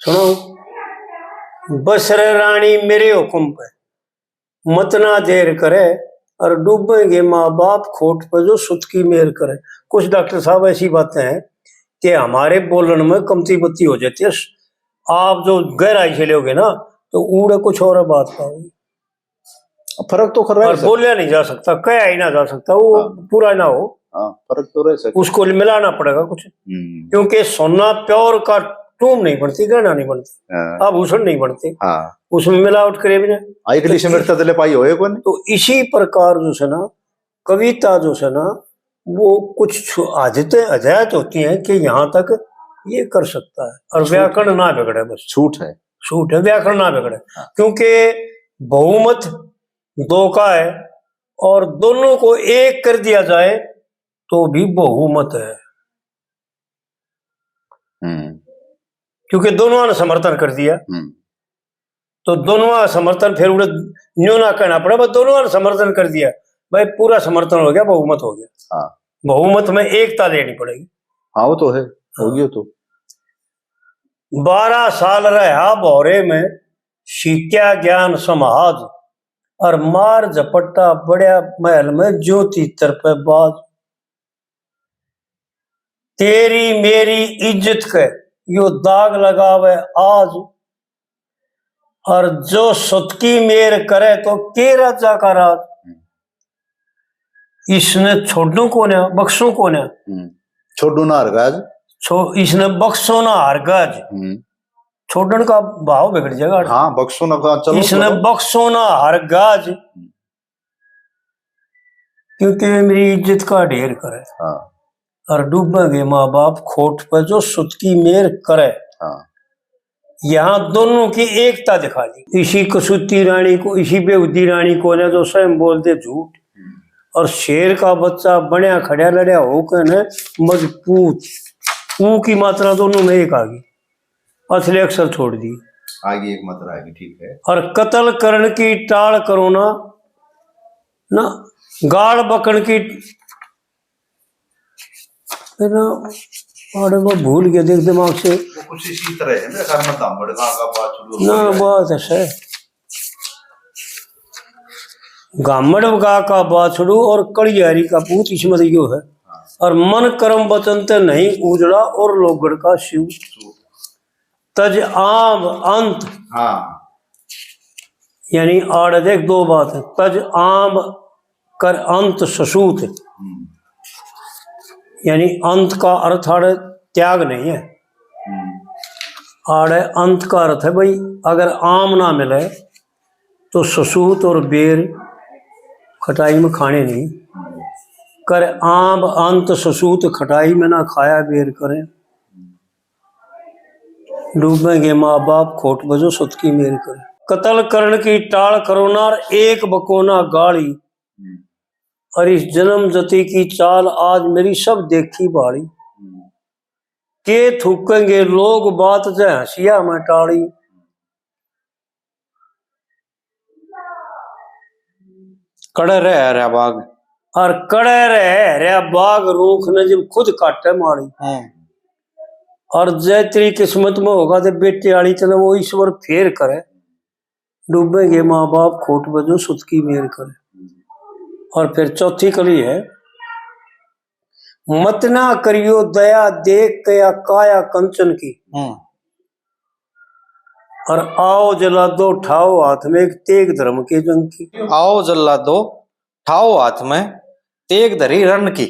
सुनो। बसर रानी मेरे हुक्म पे मत ना देर करे और डूबेंगे माँ बाप खोट पे जो सुत की मेर करे। कुछ डॉक्टर साहब ऐसी बातें हैं कि हमारे बोलन में कमती बत्ती हो जाती है। आप जो गहराई से लोगे ना तो उड़े कुछ और बात पाओगे। फर्क तो कर रहा है, बोलिया नहीं जा सकता, कहा ही ना जा सकता, वो पूरा ना हो। फर्क तो रह सकता, उसको मिलाना पड़ेगा कुछ, क्योंकि सोना प्योर का टूम नहीं बनती, गहना नहीं बनता, आभूषण नहीं बनते, उसमें मिलावट करे भी ना। तो इसी प्रकार जो है ना कविता जो है ना वो कुछ आदतें अजायत होती हैं कि यहाँ तक ये कर सकता है और व्याकरण ना बिगड़े, बस छूट है व्याकरण ना बिगड़े। क्योंकि बहुमत दो का है और दोनों को एक कर दिया जाए तो भी बहुमत है, क्योंकि दोनों ने समर्थन कर दिया तो दोनों का समर्थन फिर न्यू ना कहना पड़ा, बस दोनों ने समर्थन कर दिया भाई पूरा समर्थन हो गया, बहुमत हो गया। बहुमत में एकता लेनी पड़ेगी। वो तो है, होगी तो। 12 साल रहा भौरे में सीत्या ज्ञान समाज और मार झपट्टा बड़े महल में ज्योति तरपे बाज। तेरी मेरी इज्जत के यो दाग लगावे आज और जो सुतकी मेर करे तो के राजा का राज। इसने छोड़ू कौन है, बख्शू कौन है, छोड़ू ना हरगाज, इसने बख्शो ना हरगाज। छोड़न का भाव बिगड़ जाएगा। बख्शो ना का, चलो इसने बख्शो ना हरगाज क्योंकि मेरी इज्जत का ढेर करे और डूबेंगे माँ बाप खोट पर जो सुतकी मेर करे। यहाँ दोनों की एकता दिखा दी। इसी कसूती रानी को, इसी बेहुदी रानी को ने जो स्वयं बोलते झूठ और शेर का बच्चा बनया खड़ा लड़या होकर ने मजबूत, ऊ की मात्रा दोनों में एक आ गई, असली अक्षर छोड़ दी, आगे एक मात्रा आएगी, ठीक है। और कत्ल करण की टाल करो ना गाड़ बकन की ना, और वो भूल गया देख दिमाग से। वो कुछ इसी तरह है मेरे ख्याल में, दामबड़गा का बात शुरू ना बात है गामड़गा का बाछड़ू और कड़ियारी का पूत, इसमें यो है। और मन कर्म वचन ते नहीं उजड़ा और लोगड़ का शिव तज आम अंत। यानी आड़ देख दो बात है, तज आम कर अंत ससूत, यानी अंत का अर्थ आड़े त्याग नहीं है, आड़े अंत का अर्थ है भाई अगर आम ना मिले तो ससूत और बेर खटाई में खाने नहीं, कर आम अंत ससूत खटाई में ना खाया बेर करें। डूबेंगे माँ बाप खोट बजो सुत की मेर करे। कत्ल करण की टाल करो ना एक बकोना गाड़ी और इस जन्म जति की चाल आज मेरी सब देखी बाड़ी। के थूकेंगे लोग बात जय हंसिया में टाड़ी, कड़े रह बाग और कड़े रह बाग रूख ने जब खुद काटे मारी। और जय तेरी किस्मत में होगा तो बेटे आड़ी चले वो ईश्वर फेर करे। डूबेंगे माँ बाप खोट बजो सुत की मेर करे। और फिर चौथी कली है, मत ना करियो दया देख कया काया कंचन की और आओ जला दो ठाओ हाथ में एक तेग धर्म के जंग की। आओ जला दो ठाओ हाथ में तेग धरी रण की,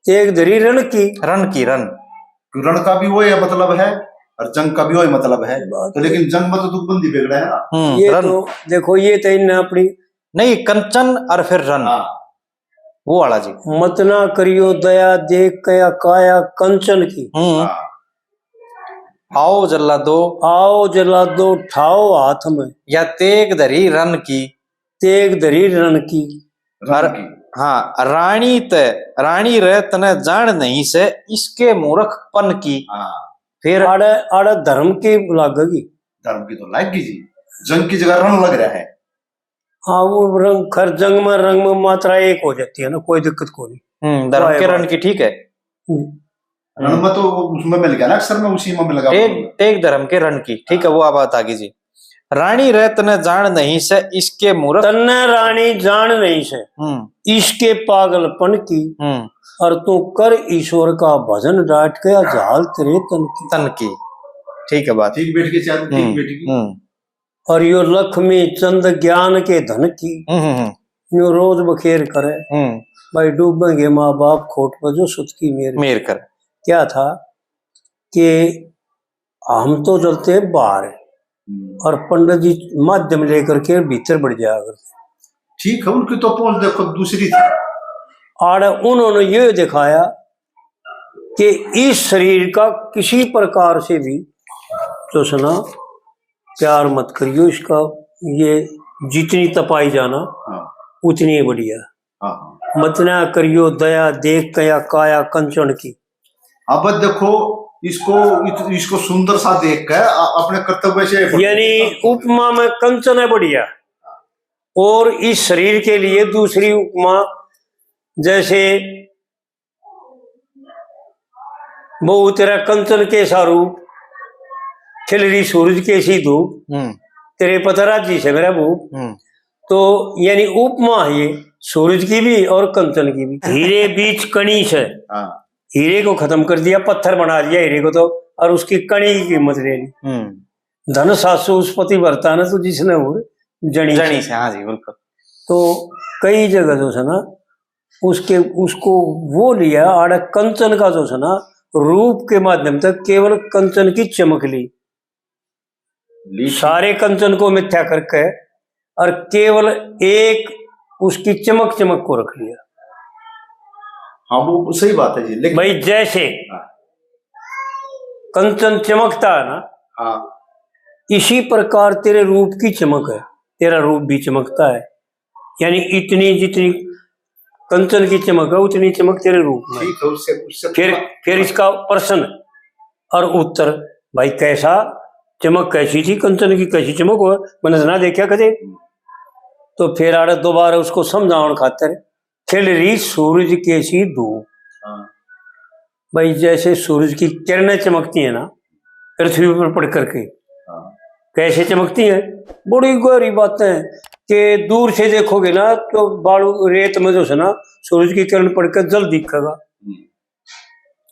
तेग धरी रण की, रण का भी वही मतलब है और जंग का भी वही मतलब है, तो लेकिन जंग में तो तुकबंदी बिगड़ा है ना। ये तो देखो ये तो इन्हें अपनी नहीं कंचन और फिर रण, वो वाला जी। मत ना करियो दया देख कया काया कंचन की, आओ जला दो ठाओ हाथ में या तेग धरी रण की, तेग धरी रण की। रानी रे तने जान नहीं से इसके मूर्खपन की। फिर आड़े धर्म की लागेगी, धर्म की तो लागी जी, जंग की जगह रण लग रहा है। वो रंग खर जंग में रंग में मात्रा एक हो जाती है ना, कोई दिक्कत को नहीं। धर्म के रण की ठीक है। रण में तो उसमें मिल गया ना अक्षर में, उसी में लगा टेक धर्म के रण की, ठीक है, वो आप बात आगे जी। रानी रह तने जान नहीं से इसके मूर्ख, तन्ने रानी जान नहीं से इसके पागलपन की, और तू कर ईश्वर का भजन डांट के झाल तेरे तन की, ठीक है बात, ठीक बैठ के चारों ठीक बैठ की। और यो लक्ष्मी चंद ज्ञान के धन की, यो रोज बखेर करे, भाई डूबेंगे माँ बाप खोट पर जो सुत की मेर कर। क्या था कि हम तो चलते बाहर और पंडित जी माध्यम लेकर के भीतर बढ़ जाया करते, ठीक है, उनकी तो पोल देखो दूसरी थी। और उन्होंने ये दिखाया कि इस शरीर का किसी प्रकार से भी तो सुना प्यार मत करियो, इसका ये जितनी तपाई जाना उतनी बढ़िया, मत ना करियो दया देख कया काया कंचन की। अब देखो इसको सुंदर सा देख कर अपने कर्तव्य से, यानी उपमा में कंचन है बढ़िया, और इस शरीर के लिए दूसरी उपमा जैसे वो तेरा कंचन के स्वरूप, खिलरी सूरज के सी धूप, तेरे पता राजी से मेरा भूप, तो यानी उपमा है ये सूरज की भी और कंचन की भी। हीरे बीच कणीश है, हीरे को खत्म कर दिया, पत्थर बना दिया हीरे को तो, और उसकी कणी की कीमत ले ली। धन सासु उसपति भरता ना, तो जिसने वो जनी से, हाँ जी बिल्कुल। तो कई जगह जो है ना उसको वो लिया, और कंचन का जो है ना रूप के माध्यम तक केवल कंचन की चमक ली, सारे कंचन को मिथ्या करके और केवल एक उसकी चमक को रख लिया। हाँ वो सही बात है जी, लेकिन भाई जैसे कंचन चमकता है ना, इसी प्रकार तेरे रूप की चमक है, तेरा रूप भी चमकता है, यानी इतनी जितनी कंचन की चमक है उतनी चमक तेरे रूप में। ठीक है, उससे फिर इसका प्रश्न और उत्तर, भाई कैसा चमक कैसी थी, कंचन की कैसी चमक हो, मैंने ना देखा कदे। तो फिर आड़े दोबारा उसको समझावन खातर खिलरी सूरज के सी धूप, भाई जैसे सूरज की किरणें चमकती है ना पृथ्वी पर पड़ करके, कैसे चमकती हैं, बड़ी गहरी बातें हैं कि दूर से देखोगे ना तो बालू रेत में जो है ना सूरज की किरण पड़कर जल दिखेगा,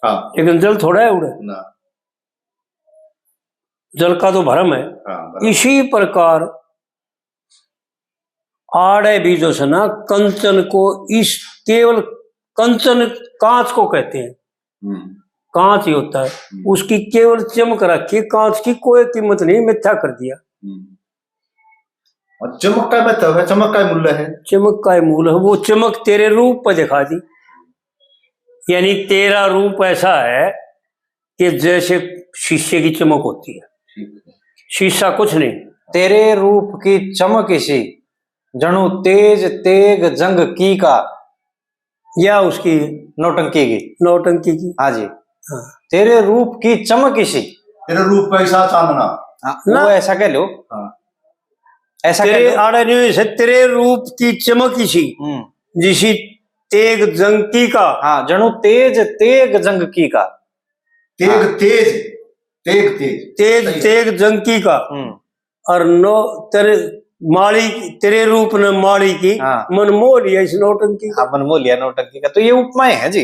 लेकिन जल थोड़ा है उड़े, जल का तो भरम है। इसी प्रकार आड़े भी जो है ना कंचन को, इस केवल कंचन कांच को कहते हैं, कांच ही होता है, उसकी केवल चमक रखी, कांच की कोई कीमत नहीं, मिथ्या कर दिया। और चमक का मतलब है, चमक का मूल्य है, चमक का मूल है, वो चमक तेरे रूप पर दिखा दी, यानी तेरा रूप ऐसा है कि जैसे शीशे की चमक होती है, शीशा कुछ नहीं, तेरे रूप की चमक इसी जणु तेज तेग जंग की का, या उसकी नौटंकी की, हाँ जी, हाँ। तेरे रूप की चमक इसी, तेरे रूप का ऐसा चांदना, वो ऐसा कह लो, ऐसा तेरे आड़े नहीं से, तेरे रूप की चमक इसी जिसी तेग जंकी का, हाँ जणु तेज तेग जंग की का, तेग जंकी का, और नो तेरे माली, तेरे रूप ने माली की, मन मोह लिया इस नौटंकी का, मन मोह लिया नौटंकी का। तो ये उपमाएं हैं जी।